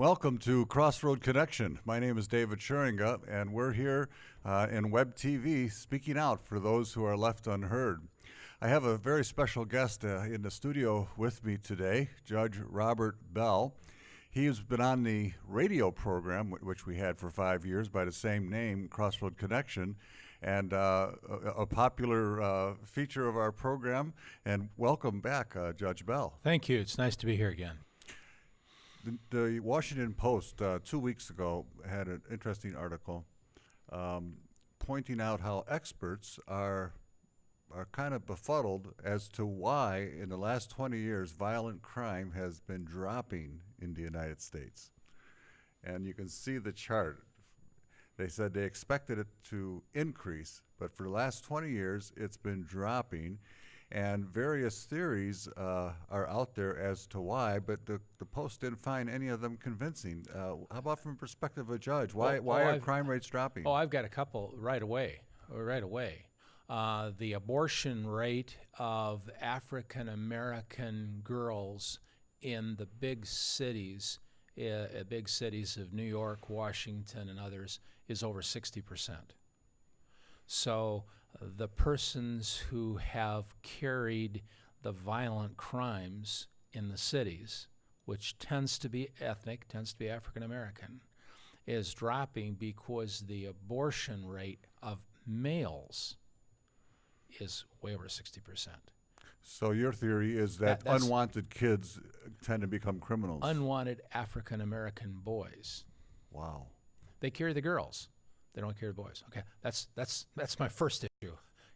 Welcome to Crossroad Connection. My name is David Scheringa, and we're here in Web TV speaking out for those who are left unheard. I have a very special guest in the studio with me today, Judge Robert Bell. He's been on the radio program, which we had for 5 years by the same name, Crossroad Connection, and a popular feature of our program. And welcome back, Judge Bell. Thank you. It's nice to be here again. The Washington Post 2 weeks ago had an interesting article pointing out how experts are kind of befuddled as to why in the last 20 years violent crime has been dropping in the United States. And you can see the chart. They said they expected it to increase, but for the last 20 years it's been dropping. And various theories are out there as to why, but the Post didn't find any of them convincing. How about from the perspective of a judge? Why are crime rates dropping? Oh, I've got a couple right away. The abortion rate of African American girls in the big cities of New York, Washington, and others is over 60%. So the persons who have carried the violent crimes in the cities, which tends to be ethnic, tends to be African American, is dropping because the abortion rate of males is way over 60%. So your theory is that unwanted kids tend to become criminals. Unwanted African American boys. Wow. They carry the girls. They don't carry the boys. Okay, that's my first issue.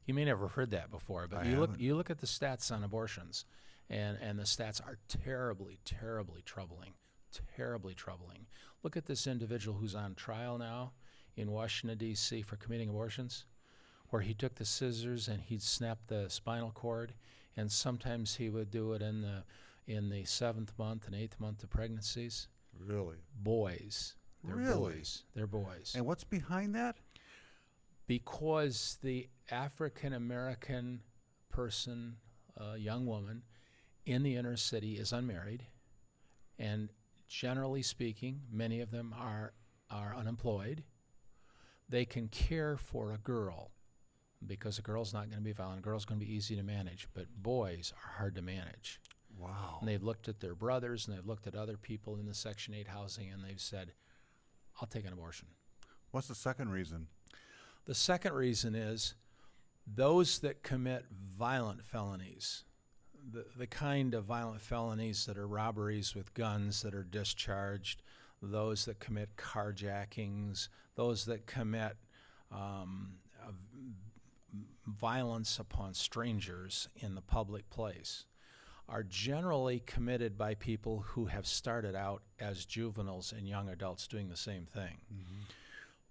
You may never have heard that before, but you look at the stats on abortions, and the stats are terribly, terribly troubling. Terribly troubling. Look at this individual who's on trial now in Washington, D.C. for committing abortions, where he took the scissors and he'd snap the spinal cord, and sometimes he would do it in the 7th month and 8th month of pregnancies. Really? Boys. They're boys. And what's behind that? Because the African American person, young woman, in the inner city is unmarried, and generally speaking, many of them are unemployed. They can care for a girl because a girl's not going to be violent. A girl's going to be easy to manage, but boys are hard to manage. Wow. And they've looked at their brothers and they've looked at other people in the Section 8 housing, and they've said, I'll take an abortion. What's the second reason? The second reason is those that commit violent felonies, the kind of violent felonies that are robberies with guns that are discharged, those that commit carjackings, those that commit violence upon strangers in the public place, are generally committed by people who have started out as juveniles and young adults doing the same thing. Mm-hmm.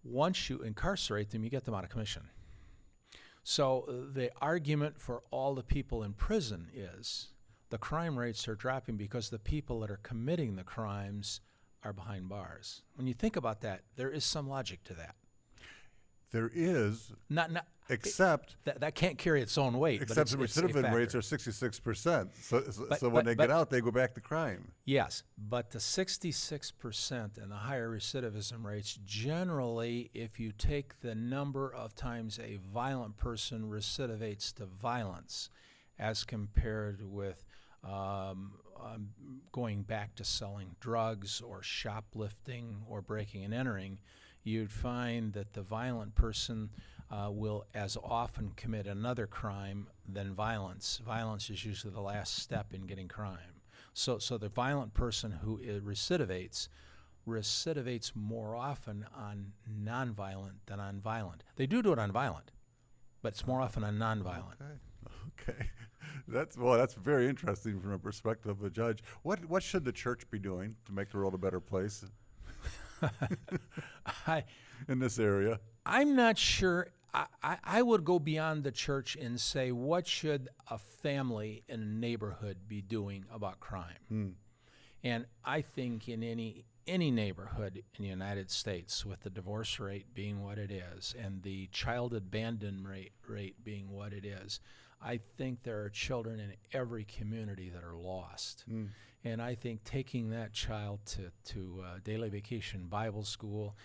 Once you incarcerate them, you get them out of commission. So the argument for all the people in prison is the crime rates are dropping because the people that are committing the crimes are behind bars. When you think about that, there is some logic to that. There is, except that can't carry its own weight. Except the recidivist rates are 66%. So when they get out, they go back to crime. Yes, but the 66% and the higher recidivism rates, generally, if you take the number of times a violent person recidivates to violence as compared with going back to selling drugs or shoplifting or breaking and entering, you'd find that the violent person will as often commit another crime than violence. Violence is usually the last step in getting crime. So the violent person who recidivates more often on nonviolent than on violent. They do it on violent, but it's more often on nonviolent. Okay. That's very interesting from a perspective of a judge. What should the church be doing to make the world a better place in this area? I'm not sure. I would go beyond the church and say, what should a family in a neighborhood be doing about crime? And I think in any neighborhood in the United States, with the divorce rate being what it is and the child abandonment rate being what it is, I think there are children in every community that are lost. And I think taking that child to daily vacation Bible school,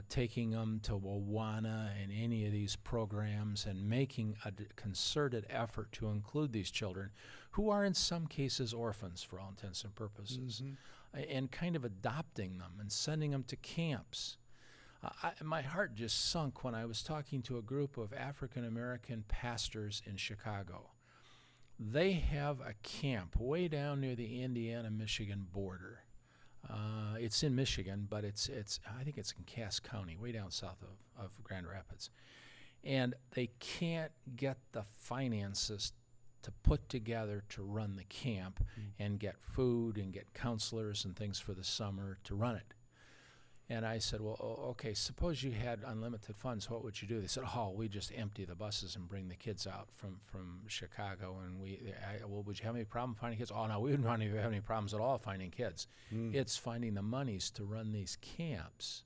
taking them to Awana and any of these programs, and making a concerted effort to include these children who are in some cases orphans for all intents and purposes, and kind of adopting them and sending them to camps. My heart just sunk when I was talking to a group of African American pastors in Chicago. They have a camp way down near the Indiana-Michigan border. It's in Michigan, but it's I think it's in Cass County, way down south of Grand Rapids. And they can't get the finances to put together to run the camp and get food and get counselors and things for the summer to run it. And I said, well, okay, suppose you had unlimited funds, what would you do? They said, oh, we just empty the buses and bring the kids out from Chicago. And well, would you have any problem finding kids? Oh, no, we wouldn't have any problems at all finding kids. It's finding the monies to run these camps.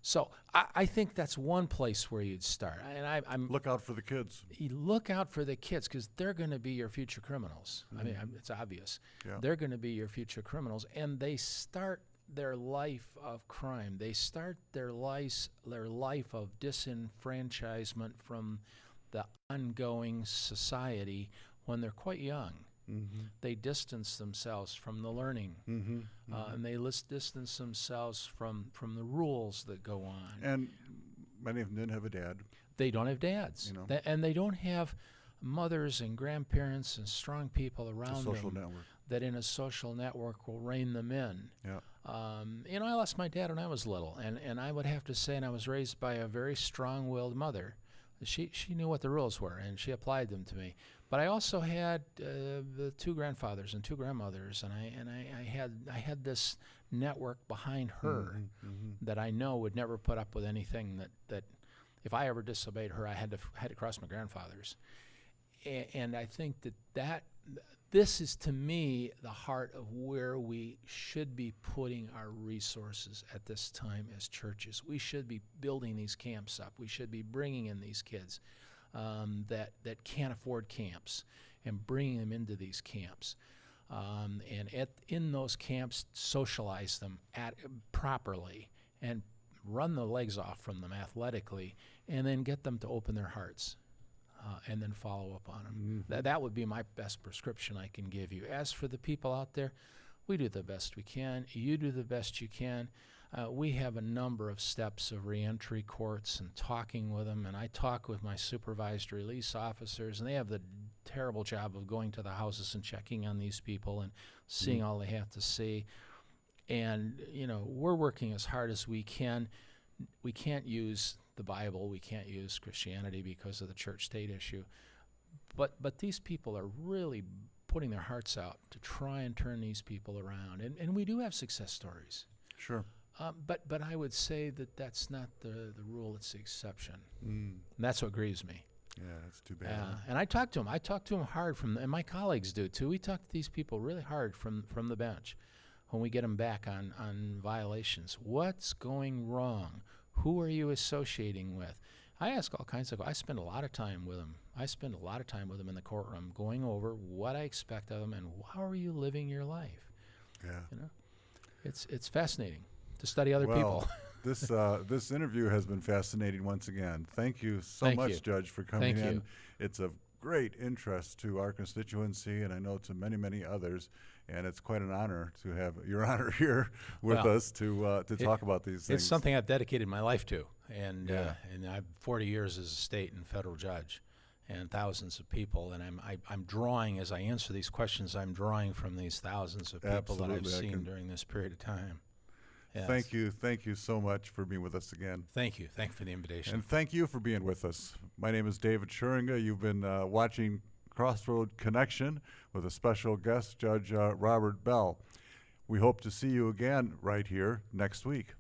So I think that's one place where you'd start. And I'm Look out for the kids. You look out for the kids, because they're going to be your future criminals. I mean, it's obvious. Yeah. They're going to be your future criminals, and they start their life of crime. They start their life of disenfranchisement from the ongoing society when they're quite young. They distance themselves from the learning, and they distance themselves from the rules that go on. And many of them didn't have a dad. They don't have dads, and they don't have mothers and grandparents and strong people around Social them network. that in a social network will rein them in. Yeah. I lost my dad when I was little, and I would have to say, and I was raised by a very strong-willed mother. She knew what the rules were, and she applied them to me. But I also had the two grandfathers and two grandmothers, and I had this network behind her that I know would never put up with anything that if I ever disobeyed her, I had to cross my grandfathers. And I think that this is, to me, the heart of where we should be putting our resources at this time as churches. We should be building these camps up. We should be bringing in these kids that can't afford camps and bringing them into these camps. And in those camps, socialize them properly and run the legs off from them athletically, and then get them to open their hearts. And then follow up on them. That would be my best prescription I can give you. As for the people out there, we do the best we can. You do the best you can. We have a number of steps of reentry courts and talking with them, and I talk with my supervised release officers, and they have the terrible job of going to the houses and checking on these people and seeing all they have to see. And, we're working as hard as we can. We can't use the Bible, we can't use Christianity because of the church-state issue. But these people are really putting their hearts out to try and turn these people around. And we do have success stories. Sure. But I would say that that's not the rule, it's the exception. And that's what grieves me. Yeah, that's too bad. And I talk to them. I talk to them hard, and my colleagues do too. We talk to these people really hard from the bench when we get them back on violations. What's going wrong? Who are you associating with? I ask all kinds of. I spend a lot of time with them. I spend a lot of time with them in the courtroom, going over what I expect of them and how are you living your life. Yeah. It's fascinating to study other people. This interview has been fascinating once again. Thank you so much, Judge, for coming in. You. It's of great interest to our constituency, and I know to many, many others. And it's quite an honor to have Your Honor here with us to talk about these things. It's something I've dedicated my life to, and I've 40 years as a state and federal judge, and thousands of people. And I'm drawing, as I answer these questions, I'm drawing from these thousands of people that I've seen during this period of time. Yes. Thank you so much for being with us again. Thank you for the invitation. And thank you for being with us. My name is David Schuringa. You've been watching Crossroad Connection with a special guest, Judge Robert Bell. We hope to see you again right here next week.